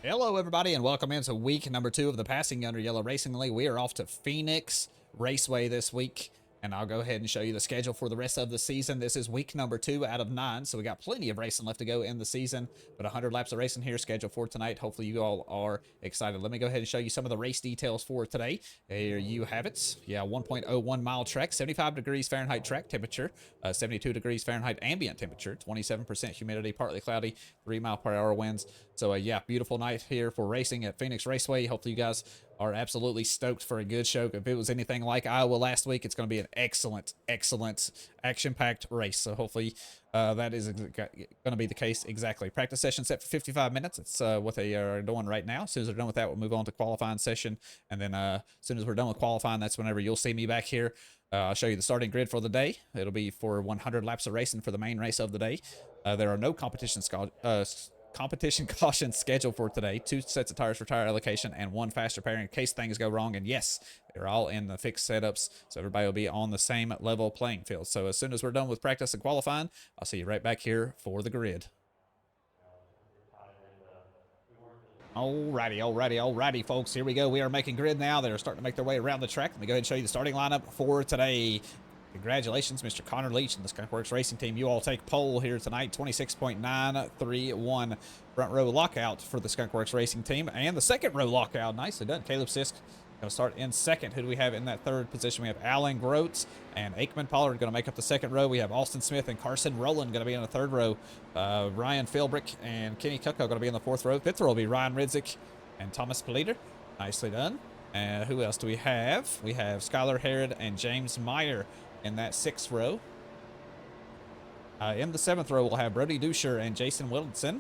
Hello, everybody, and welcome into week number 2 of the Passing Under Yellow Racing League. We are off to Phoenix Raceway this week, and I'll go ahead and show you the schedule for the rest of the season. This is week number 2 out of 9, so we got plenty of racing left to go in the season, but 100 laps of racing here scheduled for tonight. Hopefully you all are excited. Let me go ahead and show you some of the race details for today. Here you have it. Yeah, 1.01 mile track, 75 degrees Fahrenheit track temperature, 72 degrees Fahrenheit ambient temperature, 27% humidity, partly cloudy, 3 mile per hour winds. So yeah, beautiful night here for racing at Phoenix Raceway. Hopefully you guys are absolutely stoked for a good show. If it was anything like Iowa last week, it's going to be an excellent, action-packed race. So hopefully that is going to be the case exactly. Practice session set for 55 minutes. It's what they are doing right now. As soon as they're done with that, we'll move on to qualifying session. And then as soon as we're done with qualifying, that's whenever you'll see me back here. I'll show you the starting grid for the day. It'll be for 100 laps of racing for the main race of the day. There are no competition cautions scheduled for today. 2 sets of tires for tire allocation and 1 faster pairing in case things go wrong. And yes, they're all in the fixed setups, so everybody will be on the same level playing field. So as soon as we're done with practice and qualifying, I'll see you right back here for the grid. Alrighty, folks. Here we go. We are making grid now. They're starting to make their way around the track. Let me go ahead and show you the starting lineup for today. Congratulations, Mr. Connor Leach and the Skunkworks Racing Team. You all take pole here tonight. 26.931 front row lockout for the Skunkworks Racing Team. And the second row lockout. Nicely done. Caleb Sisk going to start in second. Who do we have in that third position? We have Alan Groats and Aikman Pollard going to make up the second row. We have Austin Smith and Carson Rowland going to be in the third row. Ryan Philbrick and Kenny Kucko going to be in the fourth row. Fifth row will be Ryan Ridzik and Thomas Politer. Nicely done. And who else do we have? We have Skylar Herod and James Meyer in that 6th row. In the 7th row, we'll have Brody Dusher and Jason Wilson.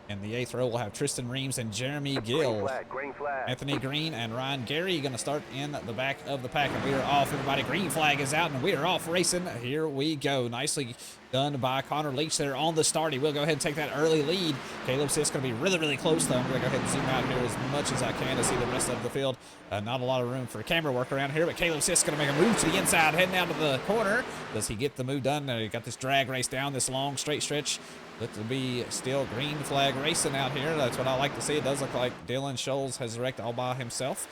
In the 8th row, we'll have Tristan Reams and Jeremy Gill. Green flag. Anthony Green and Ryan Gary going to start in the back of the pack. And we are off, everybody. Green flag is out, and we are off racing. Here we go. Nicely done by Connor Leach there on the start. He will go ahead and take that early lead. Caleb Sisk going to be really close, though. I'm going to go ahead and zoom out here as much as I can to see the rest of the field. Not a lot of room for camera work around here, but Caleb Sisk going to make a move to the inside, heading out to the corner. Does he get the move done? He got this drag race down this long straight stretch. Looks to be still green flag racing out here. That's what I like to see. It does look like Dylan Scholes has wrecked all by himself.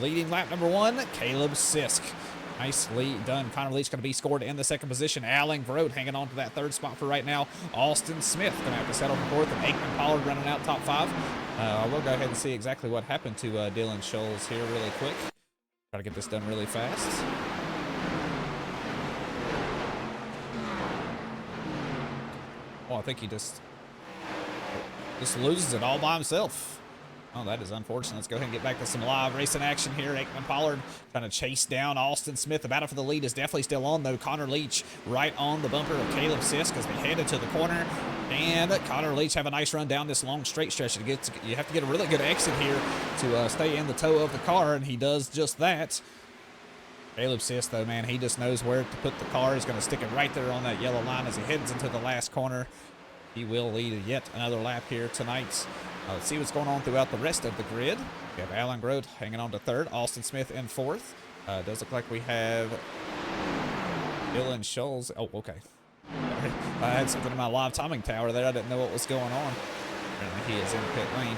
Leading lap number 1, Caleb Sisk. Nicely done. Connor Leach going to be scored in the 2nd position. Alan Grote hanging on to that 3rd spot for right now. Austin Smith going to have to settle for 4th, and Aikman Pollard running out top 5. I will go ahead and see exactly what happened to Dylan Scholes here really quick. Try to get this done really fast. Oh, I think he just loses it all by himself. Oh, that is unfortunate. Let's go ahead and get back to some live racing action here. Aikman Pollard trying to chase down Austin Smith. The battle for the lead is definitely still on, though. Connor Leach right on the bumper of Caleb Sisk as they headed to the corner. And Connor Leach have a nice run down this long straight stretch. You have to get a really good exit here to stay in the toe of the car, and he does just that. Caleb Sisk, though, man, he just knows where to put the car. He's going to stick it right there on that yellow line as he heads into the last corner. He will lead yet another lap here tonight. Let's see what's going on throughout the rest of the grid. We have Alan Grote hanging on to 3rd, Austin Smith in 4th. Does look like we have Dylan Scholes. Oh, okay. I had something in my live timing tower there. I didn't know what was going on. Apparently he is in pit lane.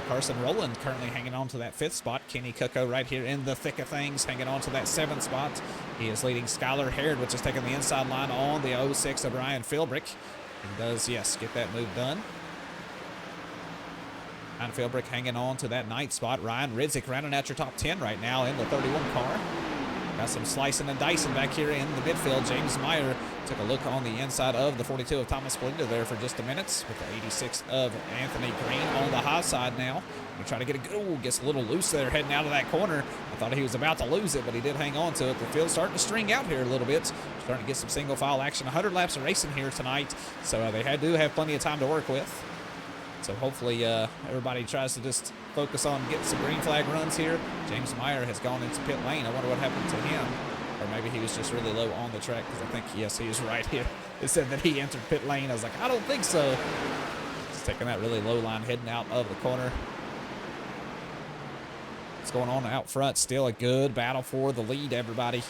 Carson Rowland currently hanging on to that 5th spot. Kenny Kucko right here in the thick of things, hanging on to that 7th spot. He is leading Skylar Herod, which is taking the inside line on the 06 of Ryan Philbrick. He does, yes, get that move done. Ryan Philbrick hanging on to that 9th spot. Ryan Ridzik rounding out your top 10 right now in the 31 car. Got some slicing and dicing back here in the midfield. James Meyer took a look on the inside of the 42 of Thomas Politer there for just a minute, with the 86 of Anthony Green on the high side now. He try to get a good, gets a little loose there heading out of that corner. I thought he was about to lose it, but he did hang on to it. The field's starting to string out here a little bit. Starting to get some single file action. 100 laps of racing here tonight, so they do have plenty of time to work with. So hopefully everybody tries to just focus on getting some green flag runs here. James Meyer has gone into pit lane. I wonder what happened to him. Or maybe he was just really low on the track, because I think, yes, he is right here. It said that he entered pit lane. I was like, I don't think so. Just taking that really low line, heading out of the corner. What's going on out front? Still a good battle for the lead, everybody.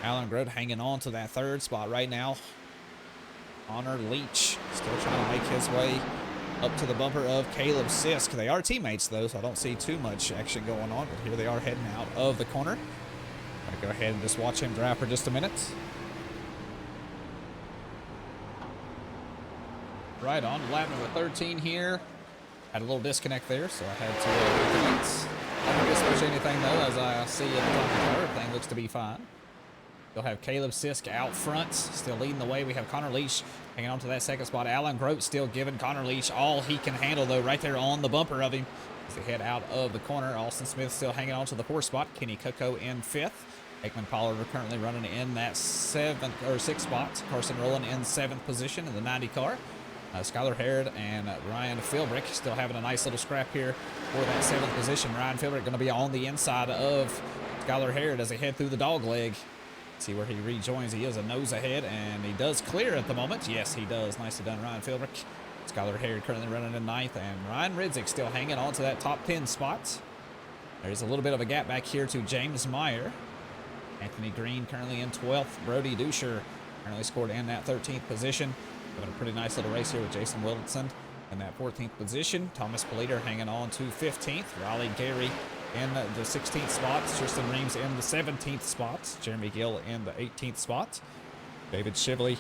Alan Grote hanging on to that 3rd spot right now. Connor Leach still trying to make his way up to the bumper of Caleb Sisk. They are teammates, though, so I don't see too much action going on. But here they are heading out of the corner. I'm going to go ahead and just watch him drive for just a minute. Right on lap number 13 here. Had a little disconnect there, so I had to reconnect. I don't miss much anything, though, as I see at the top of the car. Everything looks to be fine. We'll have Caleb Sisk out front, still leading the way. We have Connor Leach hanging on to that second spot. Alan Grote still giving Connor Leach all he can handle, though, right there on the bumper of him as they head out of the corner. Austin Smith still hanging on to the fourth spot. Kenny Coco in fifth. Aikman Pollard are currently running in that sixth spot. Carson Rowland in seventh position in the 90 car. Skylar Harrod and Ryan Philbrick still having a nice little scrap here for that seventh position. Ryan Philbrick going to be on the inside of Skylar Harrod as they head through the dog leg. See where he rejoins. He is a nose ahead, and he does clear at the moment. Yes, he does. Nicely done, Ryan Philbrick. Skylar Harrod currently running in ninth, and Ryan Ridzik still hanging on to that top 10 spot. There's a little bit of a gap back here to James Meyer. Anthony Green currently in 12th. Brody Dusher currently scored in that 13th position. Having a pretty nice little race here with Jason Wilson in that 14th position. Thomas Politer hanging on to 15th. Raleigh Gary in the 16th spot. Tristan Reams in the 17th spot. Jeremy Gill in the 18th spot. David Shively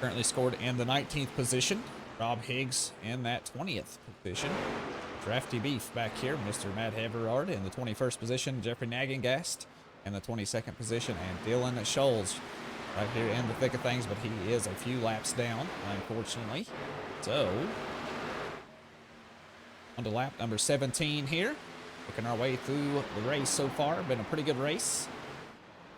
currently scored in the 19th position. Rob Higgs in that 20th position. Drafty Beef back here. Mr. Matt Everard in the 21st position. Jeffrey Nagengast in the 22nd position. And Dylan Scholes right here in the thick of things, but he is a few laps down, unfortunately. So, on to lap number 17 here. Working our way through the race so far. Been a pretty good race.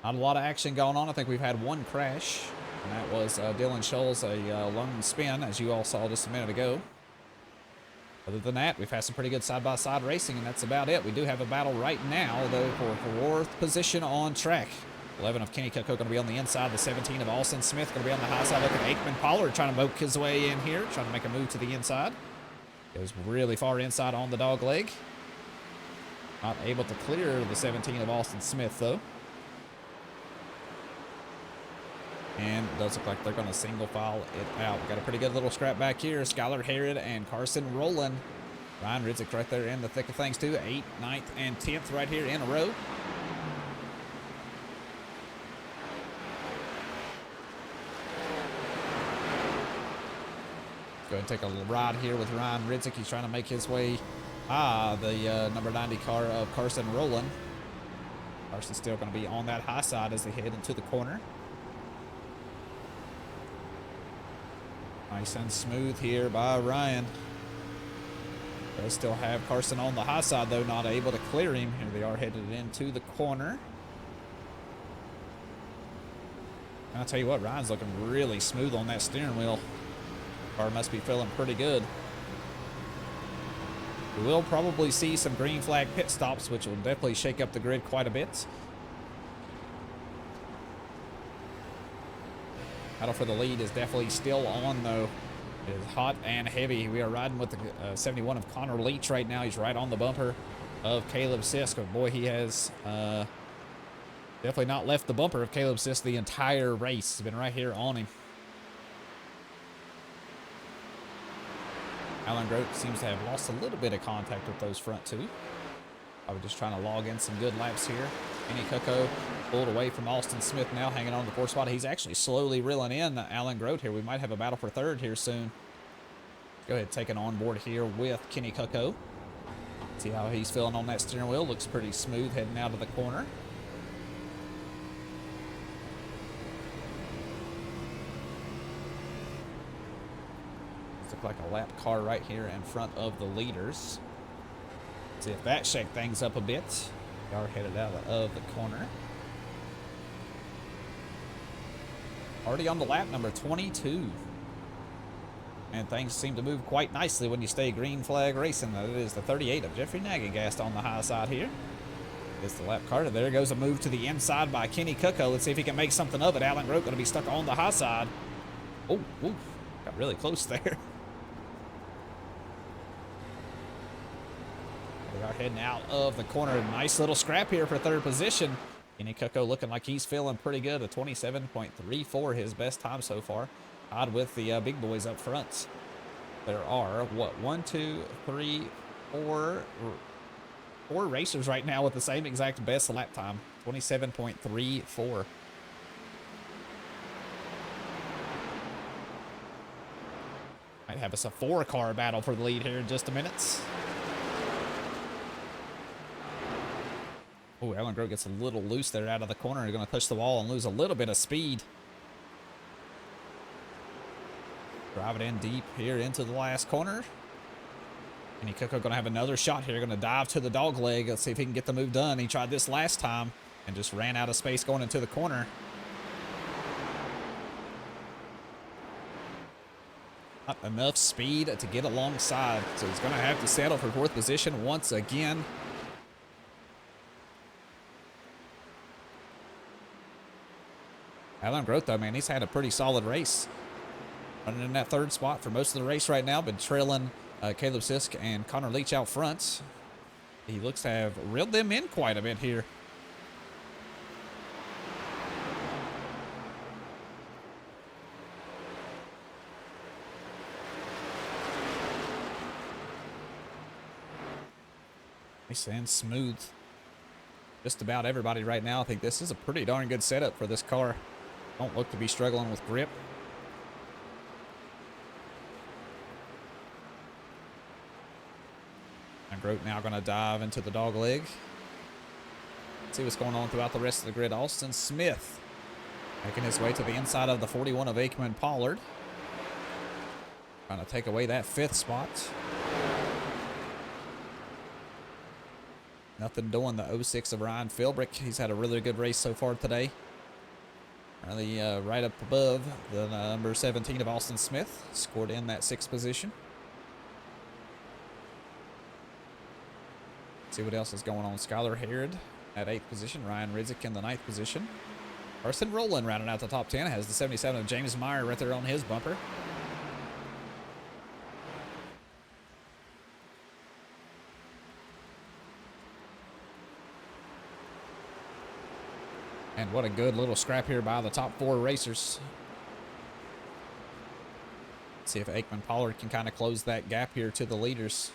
Not a lot of action going on. I think we've had one crash, and that was Dylan Scholes, a lone spin, as you all saw just a minute ago. Other than that, we've had some pretty good side-by-side racing, and that's about it. We do have a battle right now, though, for fourth position on track. 11 of Kenny Coco going to be on the inside. The 17 of Austin Smith going to be on the high side. Look at Aikman Pollard trying to poke his way in here, trying to make a move to the inside. Goes really far inside on the dog leg. Not able to clear the 17 of Austin Smith, though. And it does look like they're going to single file it out. We've got a pretty good little scrap back here. Skylar Harrod and Carson Rowland. Ryan Ridzik right there in the thick of things, too. 8th, 9th, and 10th right here in a row. Go ahead and take a ride here with Ryan Ridzik. He's trying to make his way the number 90 car of Carson Rowland. Carson's still going to be on that high side as they head into the corner. Nice and smooth here by Ryan. Does still have Carson on the high side, though, not able to clear him. Here they are headed into the corner. And I'll tell you what, Ryan's looking really smooth on that steering wheel. Car must be feeling pretty good. We will probably see some green flag pit stops, which will definitely shake up the grid quite a bit. Battle for the lead is definitely still on, though. It is hot and heavy. We are riding with the 71 of Connor Leach right now. He's right on the bumper of Caleb Sisk. But boy, he has definitely not left the bumper of Caleb Sisk the entire race. He's been right here on him. Alan Grote seems to have lost a little bit of contact with those front two. I was just trying to log in some good laps here. Kenny Coco pulled away from Austin Smith now, hanging on to the fourth spot. He's actually slowly reeling in Alan Grote here. We might have a battle for third here soon. Go ahead, take it on board here with Kenny Coco. See how he's feeling on that steering wheel. Looks pretty smooth heading out of the corner. Like a lap car right here in front of the leaders. See if that shake things up a bit. We are headed out of the corner. Already on the lap number 22. And things seem to move quite nicely when you stay green flag racing. That is the 38 of Jeffrey Nagengast on the high side here. It's the lap car. There goes a move to the inside by Kenny Coco. Let's see if he can make something of it. Alan Grote going to be stuck on the high side. Oh, got really close there. We are heading out of the corner. Nice little scrap here for third position. Kenny Coco looking like he's feeling pretty good. A 27.34, his best time so far. Odd with the big boys up front. There are, what, 1, 2, 3, 4 racers right now with the same exact best lap time, 27.34. Might have us a 4-car battle for the lead here in just a minute. Oh, Alan Grote gets a little loose there out of the corner. He's going to push the wall and lose a little bit of speed. Drive it in deep here into the last corner. And Coco going to have another shot here. Going to dive to the dog leg. Let's see if he can get the move done. He tried this last time and just ran out of space going into the corner. Not enough speed to get alongside. So he's going to have to settle for 4th position once again. Alan Grote, though, man, he's had a pretty solid race. Running in that 3rd spot for most of the race right now, been trailing Caleb Sisk and Connor Leach out front. He looks to have reeled them in quite a bit here. Nice and smooth. Just about everybody right now. I think this is a pretty darn good setup for this car. Don't look to be struggling with grip. And Grote now going to dive into the dog leg. See what's going on throughout the rest of the grid. Austin Smith making his way to the inside of the 41 of Aikman Pollard. Trying to take away that 5th spot. Nothing doing the 06 of Ryan Philbrick. He's had a really good race so far today. Really right up above the number 17 of Austin Smith. Scored in that 6th position. See what else is going on. Skylar Harrod at 8th position. Ryan Ridzik in the 9th position. Carson Rowland rounding out the top 10. Has the 77 of James Meyer right there on his bumper. And what a good little scrap here by the top 4 racers. See if Aikman Pollard can kind of close that gap here to the leaders.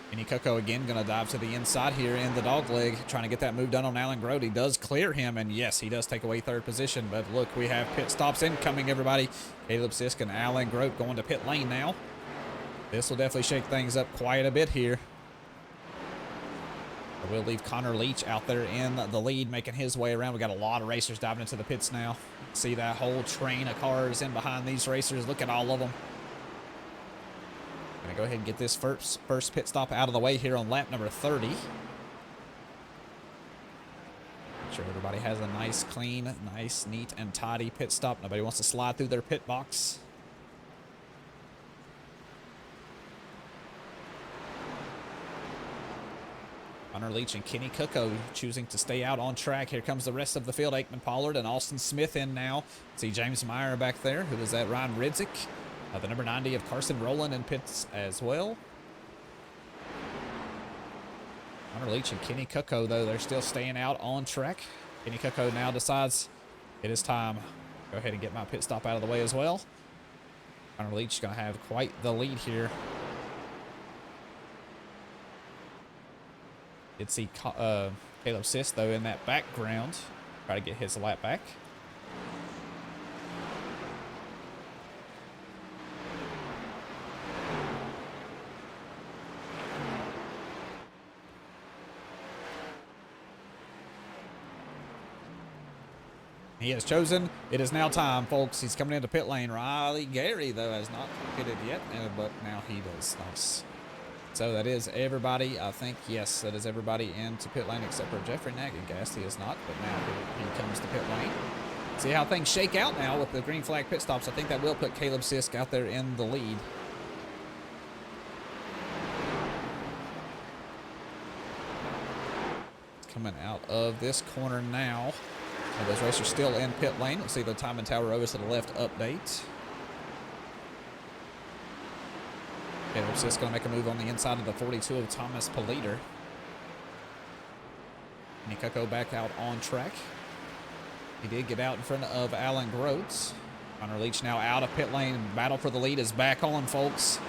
Kenny Coco again going to dive to the inside here in the dog leg, trying to get that move done on Alan Grote. He does clear him, and yes, he does take away 3rd position. But look, we have pit stops incoming, everybody. Caleb Sisk and Alan Grote going to pit lane now. This will definitely shake things up quite a bit here. We'll leave Connor Leach out there in the lead, making his way around. We got a lot of racers diving into the pits now. See that whole train of cars in behind these racers. Look at all of them. Gonna go ahead and get this first pit stop out of the way here on lap number 30. Make sure everybody has a nice, clean, nice, neat, and tidy pit stop. Nobody wants to slide through their pit box. Connor Leach and Kenny Coco choosing to stay out on track. Here comes the rest of the field. Aikman Pollard and Austin Smith in now. See James Meyer back there. Who is that? Ryan Ridzik. The number 90 of Carson Rowland in pits as well. Connor Leach and Kenny Coco, though, they're still staying out on track. Kenny Coco now decides it is time. Go ahead and get my pit stop out of the way as well. Connor Leach is going to have quite the lead here. Did see Caleb Sisk, though, in that background. Try to get his lap back. He has chosen. It is now time, folks. He's coming into pit lane. Riley Gary, though, has not pitted yet, but now he does. Nice. So that is everybody. I think, yes, that is everybody into pit lane except for Jeffrey Nagagast. He is not, but now he comes to pit lane. See how things shake out now with the green flag pit stops. I think that will put Caleb Sisk out there in the lead. Coming out of this corner now. And those racers still in pit lane. Let's see the time and tower over to the left update. Caleb Sisk going to make a move on the inside of the 42 of Thomas Politer. Kenny Coco back out on track. He did get out in front of Alan Grote. Connor Leach now out of pit lane. Battle for the lead is back on, folks.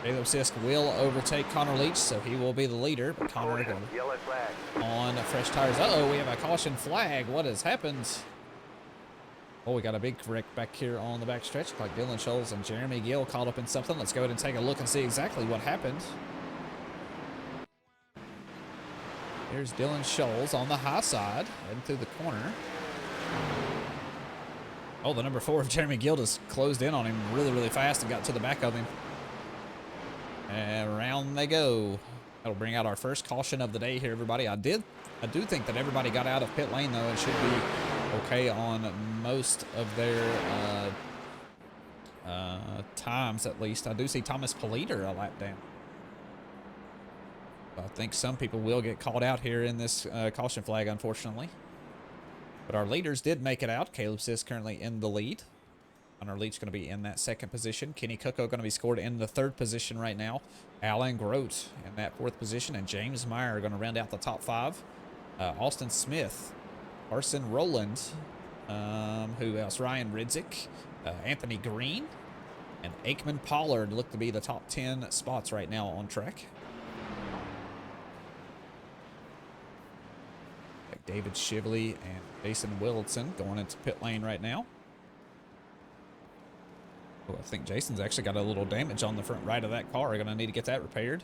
Caleb Sisk will overtake Connor Leach, so he will be the leader. But Connor on fresh tires. Uh-oh, we have a caution flag. What has happened? Oh, we got a big wreck back here on the back stretch. Looks like Dylan Scholes and Jeremy Gill caught up in something. Let's go ahead and take a look and see exactly what happened. Here's Dylan Scholes on the high side, heading through the corner. Oh, the number 4 of Jeremy Gill just closed in on him really, really fast and got to the back of him. And around they go. That'll bring out our first caution of the day here, everybody. I do think that everybody got out of pit lane, though. It should be okay on most of their times, at least. I do see Thomas Politer a lap down. I think some people will get called out here in this caution flag, unfortunately. But our leaders did make it out. Caleb Sisk currently in the lead. Connor Leach going to be in that second position. Kenny Cooko going to be scored in the third position right now. Alan Grote in that fourth position. And James Meyer going to round out the top 5. Austin Smith, Carson Rowland, who else? Ryan Ridzik, Anthony Green, and Aikman Pollard look to be the top 10 spots right now on track. Like David Shively and Jason Wilson going into pit lane right now. Oh, I think Jason's actually got a little damage on the front right of that car. We're going to need to get that repaired.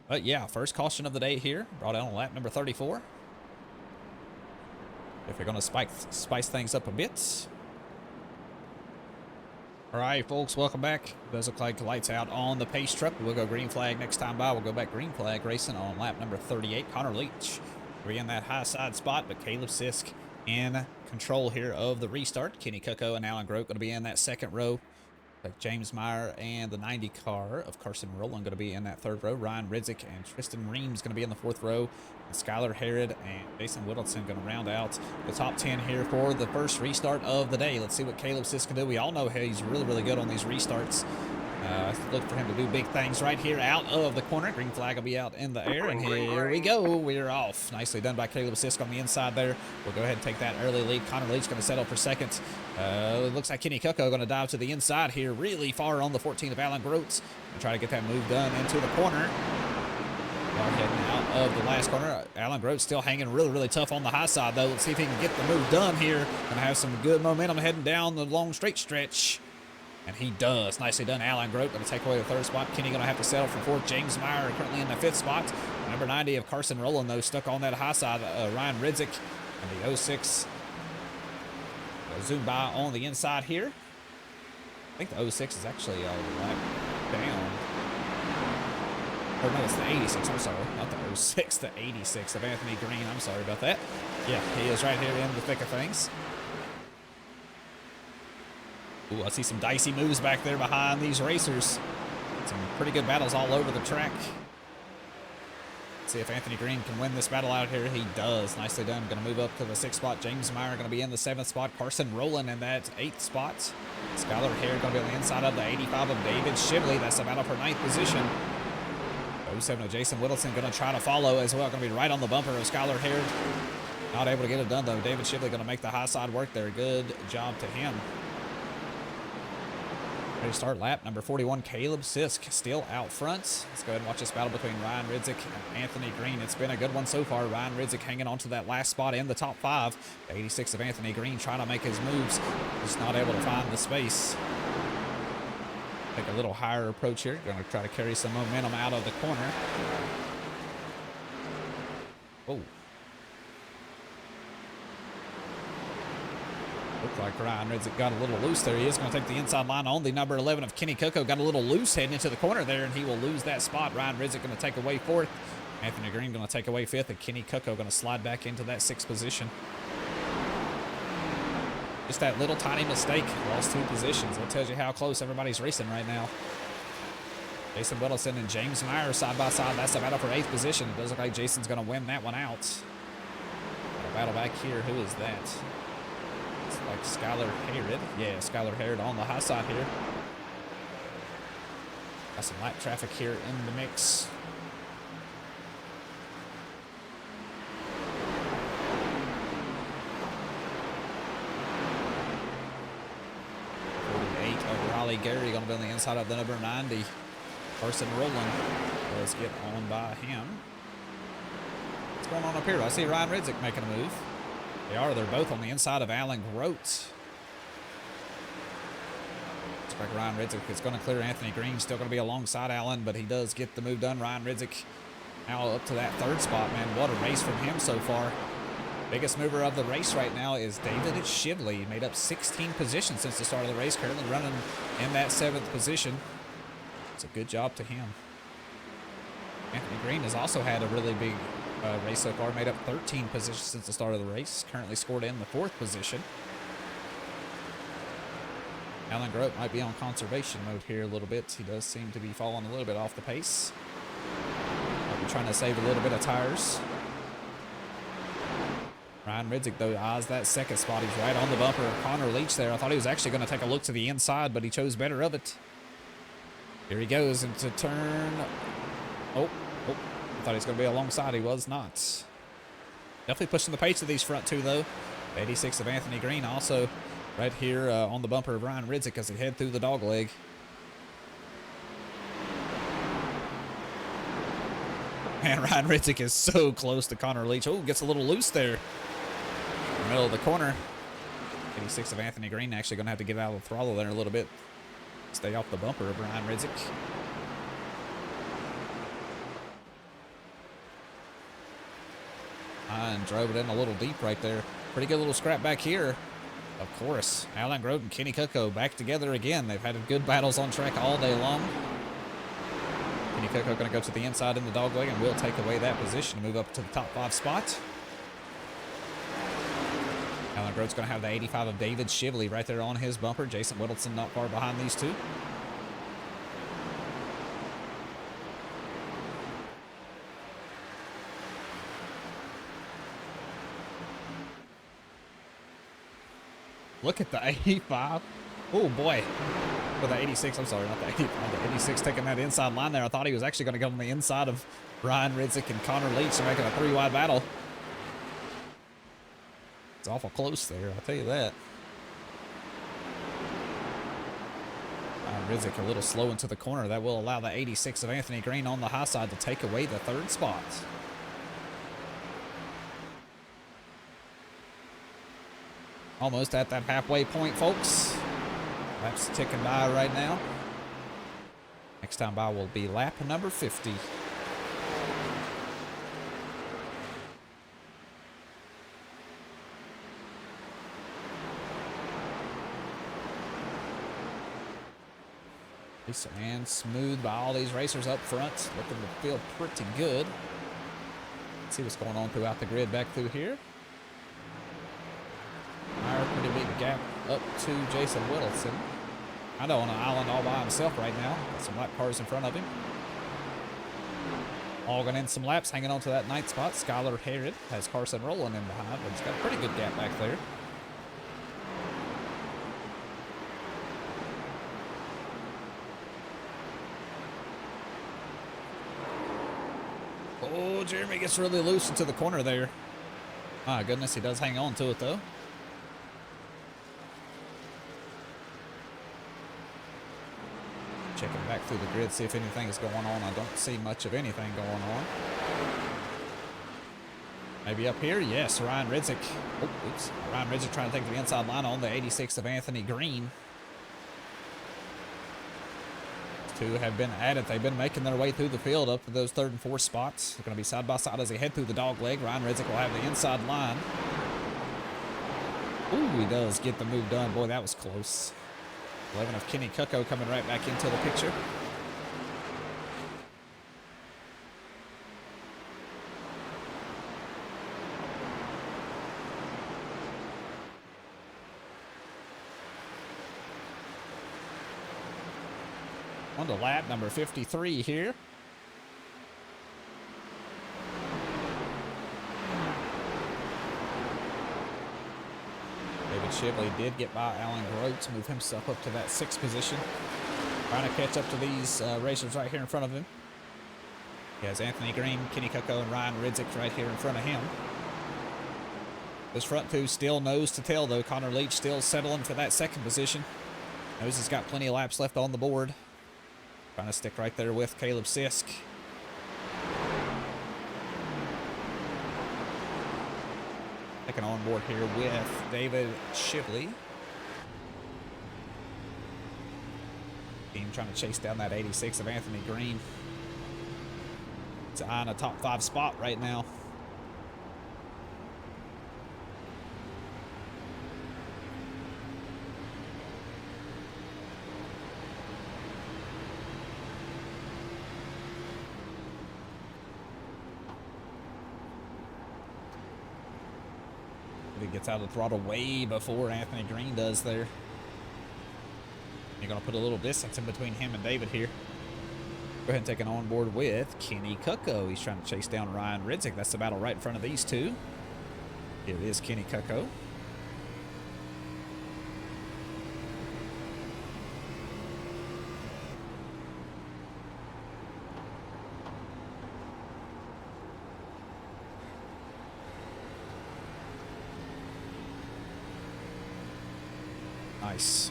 But yeah, first caution of the day here. Brought out on lap number 34. If we're going to spice things up a bit. All right, folks, welcome back. It does look like lights out on the pace truck. We'll go green flag next time by. We'll go back green flag racing on lap number 38. Connor Leach will be in that high side spot, but Caleb Sisk in control here of the restart. Kenny Cooko and Alan Grote going to be in that second row. Like James Meyer and the 90 car of Carson Rowland going to be in that third row. Ryan Ridzik and Tristan Reams going to be in the fourth row. And Skylar Harrod and Jason Whittleson going to round out the top 10 here for the first restart of the day. Let's see what Caleb Sisk can do. We all know he's really, really good on these restarts. Look for him to do big things right here out of the corner. Green flag will be out in the air, and here we go. We're off. Nicely done by Caleb Sisk on the inside there. We'll go ahead and take that early lead. Connor Leach going to settle for second. It looks like Kenny Cooko going to dive to the inside here, really far on the 14 of Alan Grote, and try to get that move done into the corner. Heading out of the last corner. Alan Grote still hanging really, really tough on the high side, though. Let's see if he can get the move done here. Going to have some good momentum heading down the long straight stretch. And he does. Nicely done, Alan Grote. Going to take away the third spot. Kenny going to have to settle for fourth. James Meyer currently in the fifth spot. Number 90 of Carson Rowland, though, stuck on that high side. Ryan Ridzik and the 06. Zoom by on the inside here. I think the 06 is actually a lap down. Or no, it's the 86. I'm sorry. Not the 06, the 86 of Anthony Green. I'm sorry about that. Yeah, he is right here in the thick of things. Ooh, I see some dicey moves back there behind these racers. Some pretty good battles all over the track. Let's see if Anthony Green can win this battle out here. He does. Nicely done. Going to move up to the 6th spot. James Meyer going to be in the 7th spot. Carson Rowland in that 8th spot. Skylar Harrod going to be on the inside of the 85 of David Shively. That's the battle for 9th position. 07 of Jason Whittleson going to try to follow as well. Going to be right on the bumper of Skylar Harrod. Not able to get it done, though. David Shively going to make the high side work there. Good job to him. Ready to start lap number 41. Caleb Sisk still out front. Let's go ahead and watch this battle between Ryan Ridzik and Anthony Green. It's been a good one so far. Ryan Ridzik hanging on to that last spot in the top 5. The 86 of Anthony Green trying to make his moves. Just not able to find the space. Take a little higher approach here. Going to try to carry some momentum out of the corner. Oh. Looks like Ryan Ridzik got a little loose there. He is going to take the inside line on. The number 11 of Kenny Cooko got a little loose heading into the corner there, and he will lose that spot. Ryan Ridzik going to take away 4th. Anthony Green going to take away 5th, and Kenny Cooko going to slide back into that 6th position. Just that little tiny mistake. Lost 2 positions. That tells you how close everybody's racing right now. Jason Whittleson and James Meyer side by side. That's the battle for 8th position. It does look like Jason's going to win that one out. Got a battle back here. Who is that? Like Skylar Harrod. Yeah, Skylar Harrod on the high side here. Got some lap traffic here in the mix. Riley Gary going to be on the inside of the number 90. Carson Rowland does get on by him. What's going on up here? I see Ryan Ridzik making a move. They are. They're both on the inside of Alan Grote. Looks like Ryan Ridzik is going to clear Anthony Green. Still going to be alongside Alan, but he does get the move done. Ryan Ridzik now up to that third spot, man. What a race from him so far. Biggest mover of the race right now is David Shively. He made up 16 positions since the start of the race. Currently running in that 7th position. It's a good job to him. Anthony Green has also had a really big race so far. Made up 13 positions since the start of the race. Currently scored in the 4th position. Alan Grote might be on conservation mode here a little bit. He does seem to be falling a little bit off the pace. Might be trying to save a little bit of tires. Ryan Ridzik, though, eyes that second spot. He's right on the bumper of Connor Leach there. I thought he was actually going to take a look to the inside, but he chose better of it. Here he goes into turn. Oh, I thought he was going to be alongside. He was not. Definitely pushing the pace of these front two, though. 86 of Anthony Green also right here on the bumper of Ryan Ridzik as he head through the dog leg. Man, Ryan Ridzik is so close to Connor Leach. Oh, gets a little loose there. In the middle of the corner. 86 of Anthony Green actually going to have to get out of the throttle there a little bit. Stay off the bumper of Ryan Ridzik. And drove it in a little deep right there. Pretty good little scrap back here. Of course, Alan Grote and Kenny Kuko back together again. They've had good battles on track all day long. Kenny Kuko going to go to the inside in the dog leg and will take away that position to move up to the top 5 spot. Alan Grote's going to have the 85 of David Shively right there on his bumper. Jason Whittleson not far behind these two. Look at the 85. Oh, boy. With the 86, I'm sorry, not the 85. The 86 taking that inside line there. I thought he was actually going to go on the inside of Ryan Ridzik and Connor Leach. They're making a 3-wide battle. It's awful close there, I'll tell you that. Ryan Ridzik a little slow into the corner. That will allow the 86 of Anthony Green on the high side to take away the 3rd spot. Almost at that halfway point, folks. Laps ticking by right now. Next time by will be lap number 50. And smooth by all these racers up front. Looking to feel pretty good. Let's see what's going on throughout the grid back through here. Pretty big gap up to Jason Whittleson. I know on an island all by himself right now. Got some lap cars in front of him. Logging in some laps, hanging on to that 9th spot. Skylar Herod has Carson Rowland in behind, but he's got a pretty good gap back there. Oh, Jeremy gets really loose into the corner there. My goodness, he does hang on to it, though. Checking back through the grid, see if anything is going on. I don't see much of anything going on. Maybe up here? Yes, Ryan Ridzik. Oh, oops. Ryan Ridzik trying to take the inside line on the 86 of Anthony Green. Two have been at it. They've been making their way through the field up to those 3rd and 4th spots. They're going to be side by side as they head through the dog leg. Ryan Ridzik will have the inside line. Ooh, he does get the move done. Boy, that was close. 11 of Kenny Kuko coming right back into the picture. On to lap number 53 here. David Shively did get by Alan Grote to move himself up to that 6th position. Trying to catch up to these racers right here in front of him. He has Anthony Green, Kenny Kuko, and Ryan Ridzik right here in front of him. This front two still nose to tail, though. Connor Leach still settling for that 2nd position. Knows he's got plenty of laps left on the board. Trying to stick right there with Caleb Sisk. Taking on board here with David Shively. Team trying to chase down that 86 of Anthony Green. It's on a top 5 spot right now. He gets out of the throttle way before Anthony Green does there. You're going to put a little distance in between him and David here. Go ahead and take an on board with Kenny Kucko. He's trying to chase down Ryan Ridzik. That's the battle right in front of these two. It is Kenny Kucko. Nice.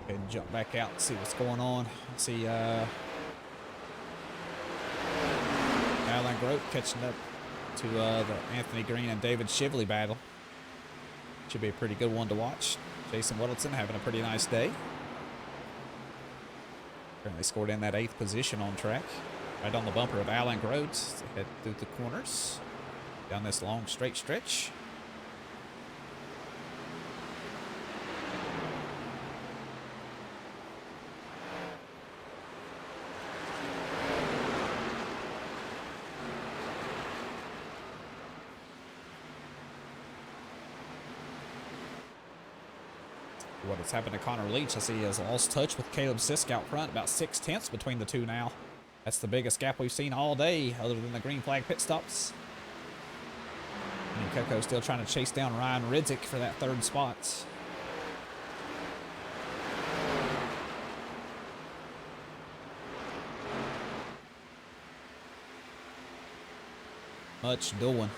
And jump back out and see what's going on. See Alan Grote catching up to the Anthony Green and David Shively battle. Should be a pretty good one to watch. Jason Weddleton having a pretty nice day. Currently scored in that 8th position on track. Right on the bumper of Alan Grote to head through the corners. Down this long straight stretch. What has happened to Connor Leach? I see he has lost touch with Caleb Sisk out front. About 6/10 between the two now. That's the biggest gap we've seen all day, other than the green flag pit stops. And Kucko still trying to chase down Ryan Ridzik for that 3rd spot. Much doing.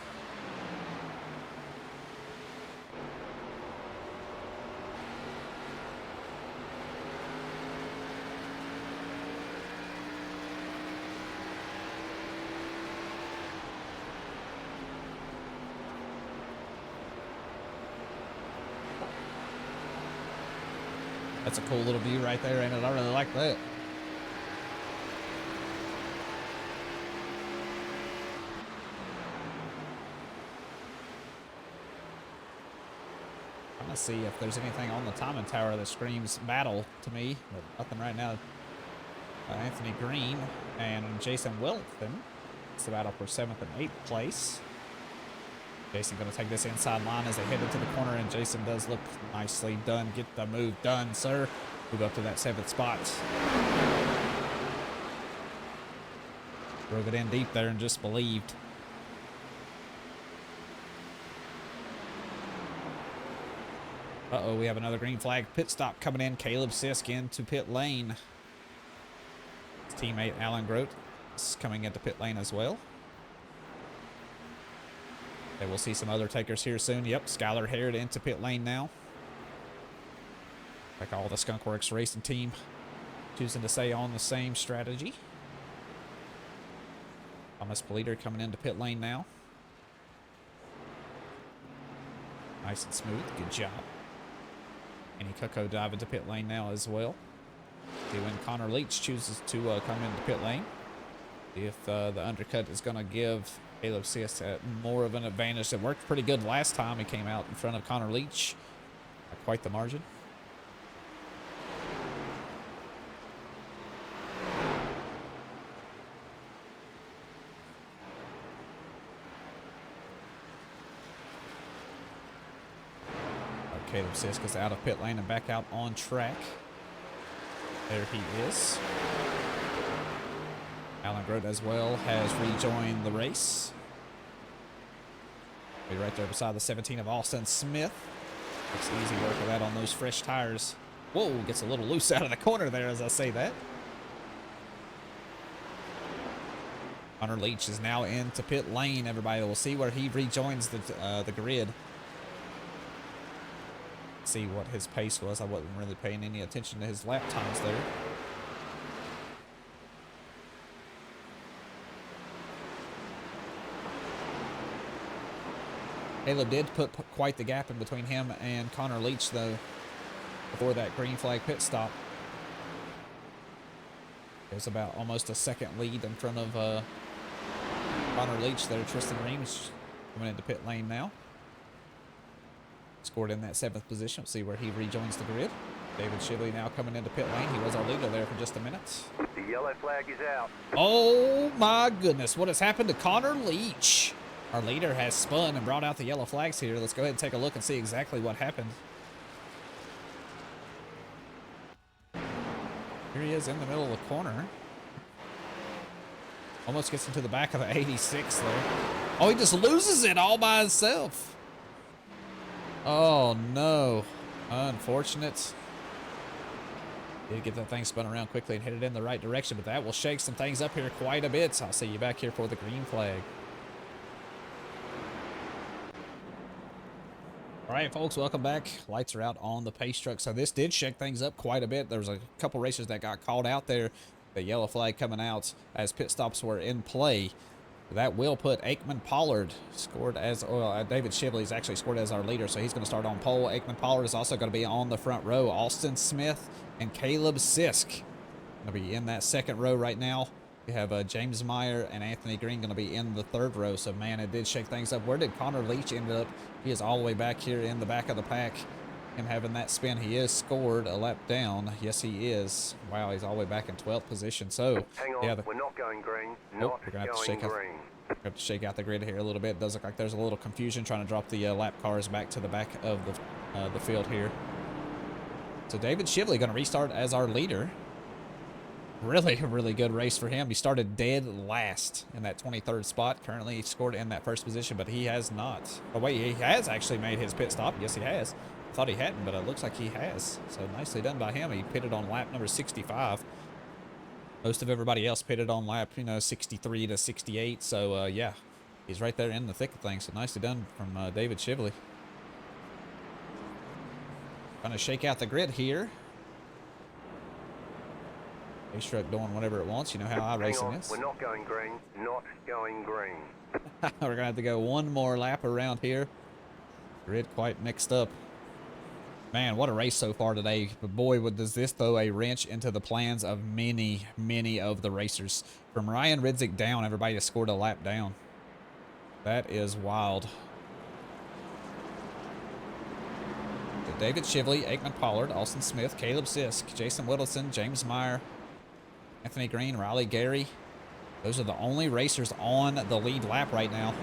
That's a cool little view right there, ain't it? I really like that. Trying to see if there's anything on the timing tower that screams battle to me, but nothing right now. Anthony Green and Jason Wilton. It's the battle for 7th and 8th place. Jason going to take this inside line as they head into the corner, and Jason does look nicely done. Get the move done, sir. Move up to that 7th spot. Drove it in deep there and just believed. Uh-oh, we have another green flag pit stop coming in. Caleb Sisk into pit lane. His teammate Alan Grote is coming into pit lane as well. Okay, we'll see some other takers here soon. Yep, Skylar Harrod into pit lane now. Like all the Skunkworks racing team choosing to stay on the same strategy. Thomas Politer coming into pit lane now. Nice and smooth. Good job. Kenny Kucko dive into pit lane now as well. See when Connor Leach chooses to come into pit lane. See if the undercut is going to give Caleb Sisk more of an advantage. It worked pretty good last time he came out in front of Connor Leach. By quite the margin. Caleb Sisk is out of pit lane and back out on track. There he is. Alan Grote as well has rejoined the race. Be right there beside the 17 of Austin Smith. Looks easy work of that on those fresh tires. Whoa, gets a little loose out of the corner there as I say that. Connor Leach is now into pit lane. Everybody will see where he rejoins the grid. see what his pace was. I wasn't really paying any attention to his lap times there. Caleb did put quite the gap in between him and Connor Leach, though, before that green flag pit stop. There's about almost a second lead in front of Connor Leach there. Tristan Reams coming into pit lane now. Scored in that 7th position. We'll see where he rejoins the grid. David Shibley now coming into pit lane. He was our leader there for just a minute. The yellow flag is out. Oh my goodness, what has happened to Connor Leach? Our leader has spun and brought out the yellow flags here. Let's go ahead and take a look and see exactly what happened. Here he is in the middle of the corner. Almost gets into the back of the 86 there. Oh, he just loses it all by himself. Oh, no. Unfortunate. Did get that thing spun around quickly and hit it in the right direction, but that will shake some things up here quite a bit. So I'll see you back here for the green flag. All right, folks, welcome back. Lights are out on the pace truck. So this did shake things up quite a bit. There was a couple racers that got called out there. The yellow flag coming out as pit stops were in play. That will put Aikman Pollard scored as, David Shibley's actually scored as our leader, so he's going to start on pole. Aikman Pollard is also going to be on the front row. Austin Smith and Caleb Sisk going to be in that second row right now. We have James Meyer and Anthony Green going to be in the third row. So, man, it did shake things up. Where did Connor Leach end up? He is all the way back here in the back of the pack. Him having that spin. He is scored a lap down. Yes, he is. Wow, he's all the way back in 12th position. So, hang on, yeah, we're not going green. We're going to have to shake out the grid here a little bit. It does look like there's a little confusion trying to drop the lap cars back to the back of the field here. So, David Shibley going to restart as our leader. Really good race for him. He started dead last in that 23rd spot. Currently, he scored in that first position, but he has not. Oh, wait, he has actually made his pit stop. Yes, he has. I thought he hadn't, but it looks like he has. So, nicely done by him. He pitted on lap number 65. Most of everybody else pitted on lap, 63 to 68. So, yeah, he's right there in the thick of things. So, nicely done from David Shibley. Trying to shake out the grid here. Race truck doing whatever it wants. You know how iRacing is. We're not going green. Not going green. We're going to have to go one more lap around here. Grid quite mixed up. Man, what a race so far today. But boy, does this throw a wrench into the plans of many of the racers. From Ryan Ridzik down, everybody has scored a lap down. That is wild. So David Shibley, Aikman Pollard, Austin Smith, Caleb Sisk, Jason Whittleson, James Meyer, Anthony Green, Riley Gary. Those are the only racers on the lead lap right now.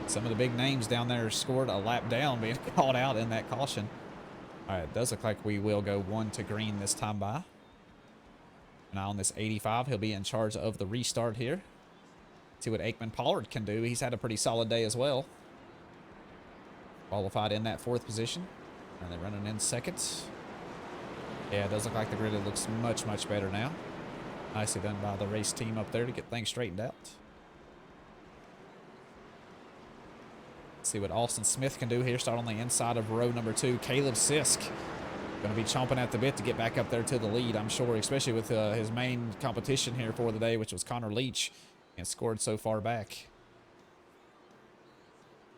Some of the big names down there scored a lap down, being called out in that caution. All right, it does look like we will go 1 to green this time by. Now on this 85, he'll be in charge of the restart here. See what Aikman Pollard can do. He's had a pretty solid day as well. Qualified in that 4th position. And they're running in 2nd. Yeah, it does look like the grid looks much better now. Nicely done by the race team up there to get things straightened out. Let's see what Austin Smith can do here. Start on the inside of row number 2. Caleb Sisk going to be chomping at the bit to get back up there to the lead, I'm sure, especially with his main competition here for the day, which was Connor Leach, and scored so far back.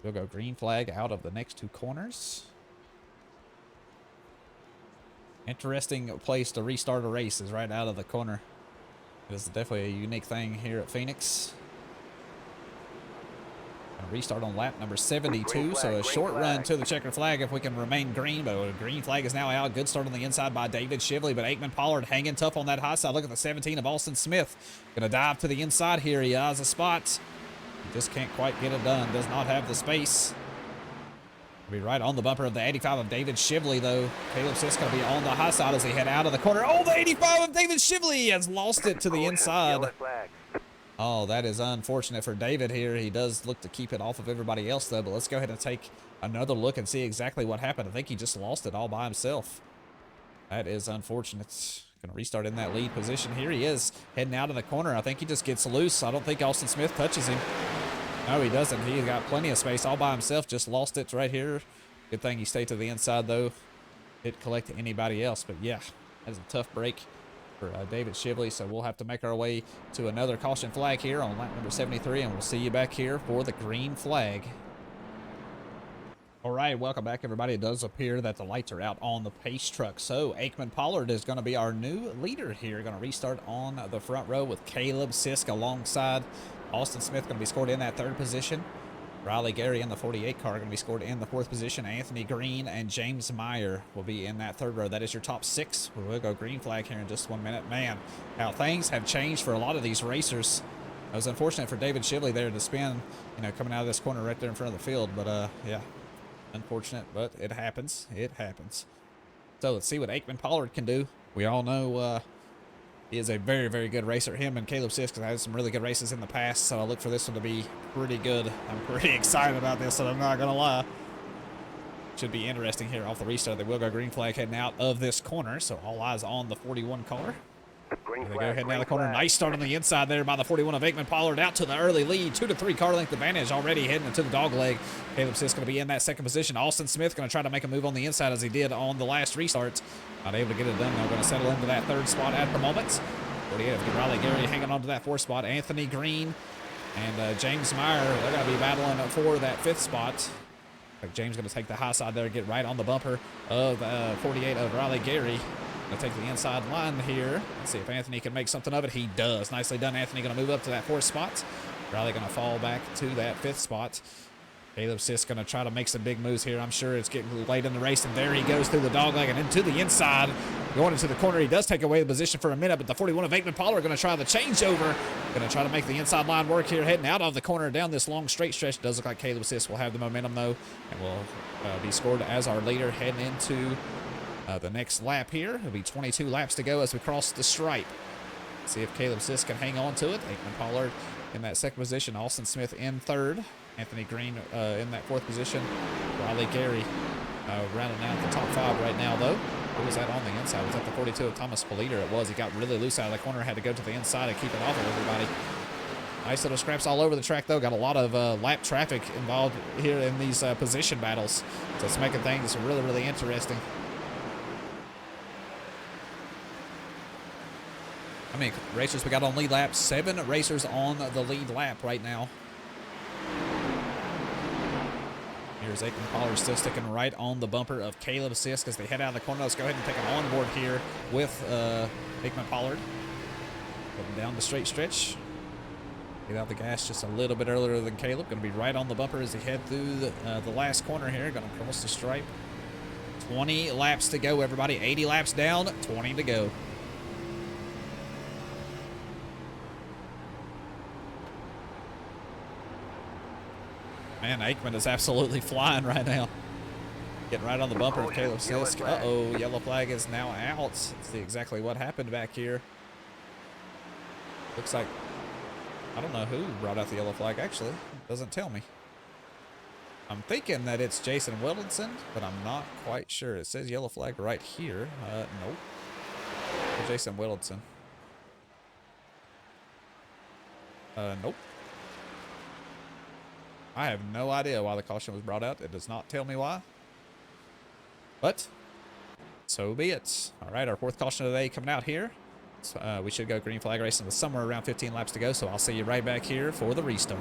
We'll go green flag out of the next 2 corners. Interesting place to restart a race is right out of the corner. It is definitely a unique thing here at Phoenix. Gonna restart on lap number 72, so a short run to the checkered flag if we can remain green, but a green flag is now out. Good start on the inside by David Shibley, but Aikman Pollard hanging tough on that high side. Look at the 17 of Austin Smith. Gonna dive to the inside here. He has a spot. He just can't quite get it done. Does not have the space. Be right on the bumper of the 85 of David Shibley, though. Caleb Sisk going to be on the high side as he head out of the corner. Oh, the 85 of David Shibley has lost it to the inside. Oh, that is unfortunate for David here. He does look to keep it off of everybody else, though. But let's go ahead and take another look and see exactly what happened. I think he just lost it all by himself. That is unfortunate. Going to restart in that lead position. Here he is heading out of the corner. I think he just gets loose. I don't think Austin Smith touches him. No, he doesn't. He's got plenty of space all by himself. Just lost it right here Good thing he stayed to the inside, though. Didn't collect anybody else, but yeah, that is a tough break for David Shively, so we'll have to make our way to another caution flag here on lap number 73, and we'll see you back here for the green flag. All right, welcome back, everybody. It does appear that the lights are out on the pace truck, so Aikman Pollard is going to be our new leader here. Going to restart on the front row with Caleb Sisk alongside Austin Smith, going to be scored in that third position. Riley Gary in the 48 car going to be scored in the fourth position. Anthony Green and James Meyer will be in that third row. That is your top six. We'll go green flag here in just 1 minute. Man, how things have changed for a lot of these racers. It was unfortunate for David Shively there to spin, you know, coming out of this corner right there in front of the field. But, yeah, unfortunate, but it happens. It happens. So let's see what Aikman Pollard can do. We all know he is a very, very good racer. Him and Caleb Sisk have had some really good races in the past, so I look for this one to be pretty good. I'm pretty excited about this, so I'm not going to lie. Should be interesting here off the restart. They will go green flag heading out of this corner, so all eyes on the 41 car. There they go, heading out of the corner. Nice start on the inside there by the 41 of Aikman Pollard, out to the early lead. 2 to 3 car length advantage already heading into the dog leg. Caleb Sisk going to be in that second position. Austin Smith going to try to make a move on the inside as he did on the last restart. Not able to get it done. They're going to settle into that third spot at the moment. 48 of Riley Gary hanging on to that fourth spot. Anthony Green and James Meyer, they're going to be battling for that fifth spot. James going to take the high side there, get right on the bumper of 48 of Riley Gary. Going to take the inside line here. Let's see if Anthony can make something of it. He does. Nicely done. Anthony going to move up to that fourth spot. Riley going to fall back to that fifth spot. Caleb Sisk going to try to make some big moves here. I'm sure it's getting late in the race, and there he goes through the dogleg and into the inside. Going into the corner, he does take away the position for a minute, but the 41 of Aikman Pollard going to try the changeover. Going to try to make the inside line work here, heading out of the corner down this long straight stretch. Does look like Caleb Sisk will have the momentum, though, and will be scored as our leader heading into the next lap here. It'll be 22 laps to go as we cross the stripe. See if Caleb Sisk can hang on to it. Aikman Pollard in that second position. Austin Smith in third. Anthony Green in that fourth position. Riley Gary rounding out the top five right now, though. Who was that on the inside? Was that the 42 of Thomas Politer? It was. He got really loose out of the corner. Had to go to the inside and keep it off of everybody. Nice little scraps all over the track, though. Got a lot of lap traffic involved here in these position battles. So it's making things really, really interesting. How many racers we got on lead lap? 7 racers on the lead lap right now. Here's Aikman Pollard still sticking right on the bumper of Caleb Sisk as they head out of the corner. Let's go ahead and take an onboard here with Aikman Pollard. Heading down the straight stretch. Get out the gas just a little bit earlier than Caleb. Going to be right on the bumper as they head through the last corner here. Going to cross the stripe. 20 laps to go, everybody. 80 laps down, 20 to go. Man, Aikman is absolutely flying right now. Getting right on the bumper of Caleb Sisk. Uh-oh, yellow flag is now out. Let's see exactly what happened back here. Looks like, I don't know who brought out the yellow flag, actually. It doesn't tell me. I'm thinking that it's Jason Willinson, but I'm not quite sure. It says yellow flag right here. Nope. Jason Willinson. Nope. I have no idea why the caution was brought out. It does not tell me why. But so be it. All right, our fourth caution of the day coming out here. So, we should go green flag racing with somewhere around 15 laps to go, so I'll see you right back here for the restart.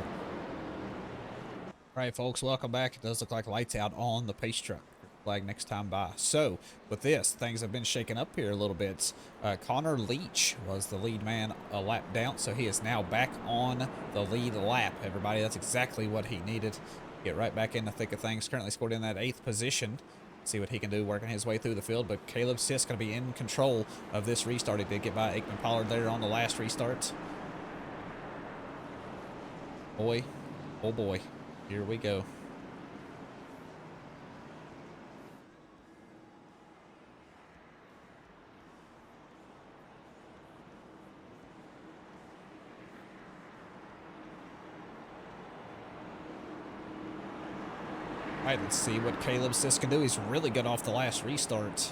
All right, folks, welcome back. It does look like lights out on the pace truck. Flag next time by. So with this, things have been shaken up here a little bit. Connor Leach was the lead man a lap down, so he is now back on the lead lap. Everybody, that's exactly what he needed. Get right back in the thick of things. Currently scored in that 8th position. See what he can do working his way through the field, but Caleb Sisk going to be in control of this restart. He did get by Aikman Pollard there on the last restart. Boy, oh boy, here we go. All right, let's see what Caleb Sisk can do. He's really good off the last restart.